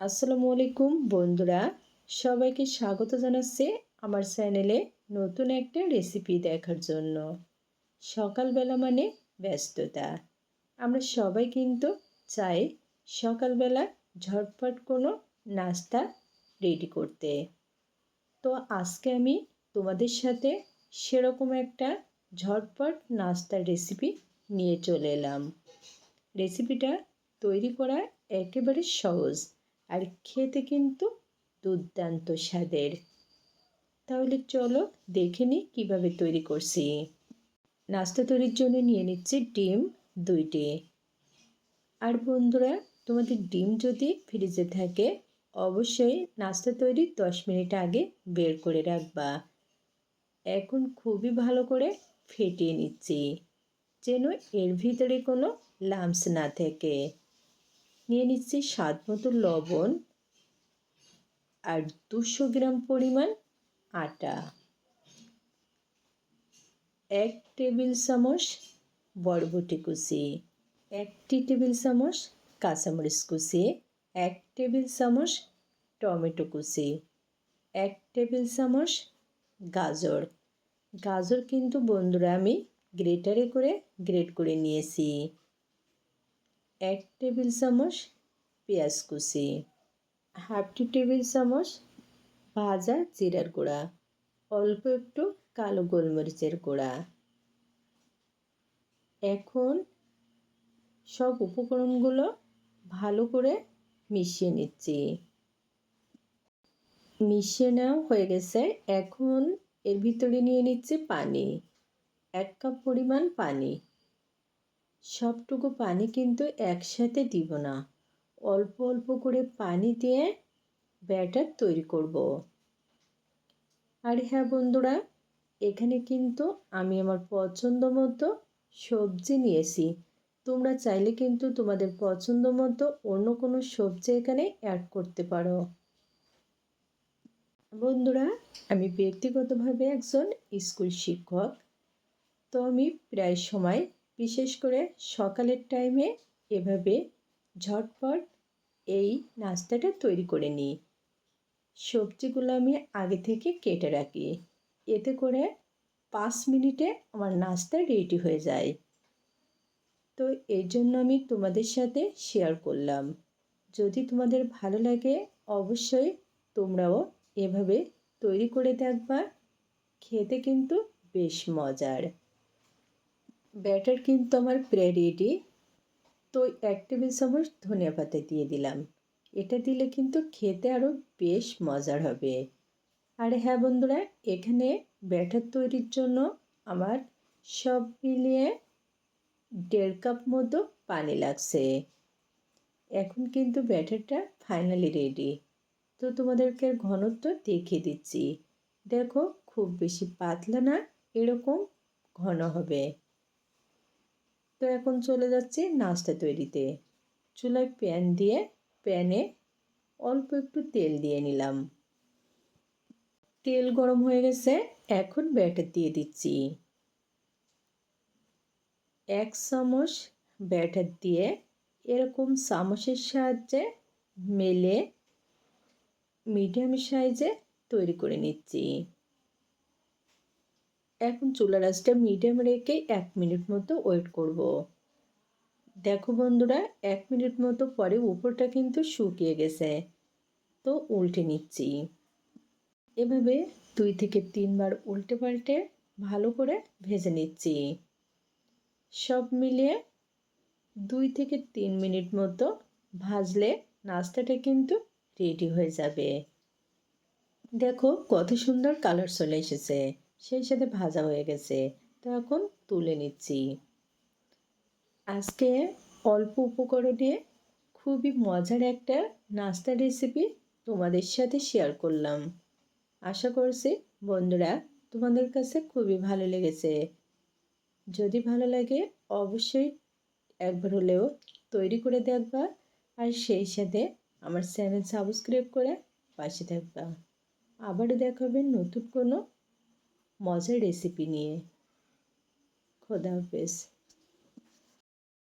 আসসালামু আলাইকুম বন্ধুরা, সবাইকে স্বাগত জানাচ্ছি আমার চ্যানেলে নতুন একটা রেসিপি দেখার জন্য। সকালবেলা মানে ব্যস্ততা, আমরা সবাই কিন্তু চাই সকালবেলা ঝটপট কোনো নাস্তা রেডি করতে। তো আজকে আমি তোমাদের সাথে সেরকম একটা ঝটপট নাস্তার রেসিপি নিয়ে চলে এলাম। রেসিপিটা তৈরি করা একেবারে সহজ আর খেতে কিন্তু দুর্দান্ত স্বাদের। তাহলে চলো দেখে নিই কীভাবে তৈরি করছি। নাস্তা তৈরির জন্য নিয়ে নিচ্ছি ডিম 2টি। আর বন্ধুরা, তোমাদের ডিম যদি ফ্রিজে থাকে অবশ্যই নাস্তা তৈরির 10 মিনিট আগে বের করে রাখবা। এখন খুবই ভালো করে ফেটিয়ে নিচ্ছি যেন এর ভিতরে কোনো লাম্পস না থাকে। নিয়ে নিচ্ছি স্বাদ মতো লবণ আর 200 গ্রাম পরিমাণ আটা, 1 টেবিল চামচ বরবটি কুচি, 1 টেবিল চামচ কাঁচামরিচ কুচি, 1 টেবিল চামচ টমেটো কুচি, 1 টেবিল চামচ গাজর। গাজর কিন্তু বন্ধুরা আমি গ্রেটারে করে গ্রেট করে নিয়েছি। 1 টেবিল চামচ পেঁয়াজ কুচি, হাফ টেবিল চামচ ভাজা জিরার গুঁড়া, অল্প একটু কালো গোলমরিচের গুঁড়া। এখন সব উপকরণগুলো ভালো করে মিশিয়ে নিচ্ছি। মিশিয়ে নেওয়া হয়ে গেছে। এখন এর ভিতরে নিয়ে নিচ্ছি পানি, 1 কাপ পরিমাণ পানি। সবটুকু পানি কিন্তু একসাথে দিব না, অল্প অল্প করে পানি দিয়ে ব্যাটার তৈরি করব। আর হ্যাঁ বন্ধুরা, এখানে কিন্তু আমি আমার পছন্দ মতো সবজি নিয়েছি। তোমরা চাইলে কিন্তু তোমাদের পছন্দ মতো অন্য কোনো সবজি এখানে অ্যাড করতে পারো। বন্ধুরা, আমি ব্যক্তিগতভাবে একজন স্কুল শিক্ষক। তো আমি প্রায় সময়, বিশেষ করে সকালের টাইমে এভাবে ঝটপট এই নাস্তাটা তৈরি করে নিই। সবজিগুলো আমি আগে থেকে কেটে রাখি, এতে করে 5 মিনিটে আমার নাস্তা রেডি হয়ে যায়। তো এই জন্য আমি তোমাদের সাথে শেয়ার করলাম। যদি তোমাদের ভালো লাগে অবশ্যই তোমরাও এভাবে তৈরি করে দেখবা, খেতে কিন্তু বেশ মজার। ব্যাটার কিন্তু আমার প্রায় রেডি। তো 1 টেবিল চামচ ধনিয়া পাতা দিয়ে দিলাম। এটা দিলে কিন্তু খেতে আরও বেশ মজার হবে। আর হ্যাঁ বন্ধুরা, এখানে ব্যাটার তৈরির জন্য আমার সব মিলিয়ে 1.5 কাপ মতো পানি লাগছে। এখন কিন্তু ব্যাটারটা ফাইনালি রেডি। তো তোমাদেরকে ঘনত্ব দেখিয়ে দিচ্ছি। দেখো, খুব বেশি পাতলা না, এরকম ঘন হবে। তো এখন চলে যাচ্ছি নাস্তা তৈরিতে। চুলায় প্যান দিয়ে প্যানে অল্প একটু তেল দিয়ে নিলাম। তেল গরম হয়ে গেছে, এখন ব্যাটার দিয়ে দিচ্ছি। 1 চামচ ব্যাটার দিয়ে এরকম চামচের সাহায্যে মেলে মিডিয়াম সাইজে তৈরি করে নিচ্ছি। এখন চুলার আঁচটা মিডিয়াম রেখে 1 মিনিট মতো ওয়েট করব। দেখো বন্ধুরা, 1 মিনিট মতো পরে উপরটা কিন্তু শুকিয়ে গেছে। তো উল্টে নিচ্ছি। এভাবে 2 থেকে 3 বার উল্টে পাল্টে ভালো করে ভেজে নিচ্ছি। সব মিলিয়ে 2 থেকে 3 মিনিট মতো ভাজলে নাস্তাটা কিন্তু রেডি হয়ে যাবে। দেখো কত সুন্দর কালার চলে এসেছে, সেই সাথে ভাজা হয়ে গেছে। তো এখন তুলে নিচ্ছি। আজকে অল্প উপকরণে খুবই মজার একটা নাস্তা রেসিপি তোমাদের সাথে শেয়ার করলাম। আশা করছি বন্ধুরা তোমাদের কাছে খুবই ভালো লেগেছে। যদি ভালো লাগে অবশ্যই একবার হলেও তৈরি করে দেখবা, আর সেই সাথে আমার চ্যানেল সাবস্ক্রাইব করে পাশে থাকবা। আবারও দেখা হবে নতুন কোনো মজার রেসিপি নিয়ে। খোদা হাফেজ।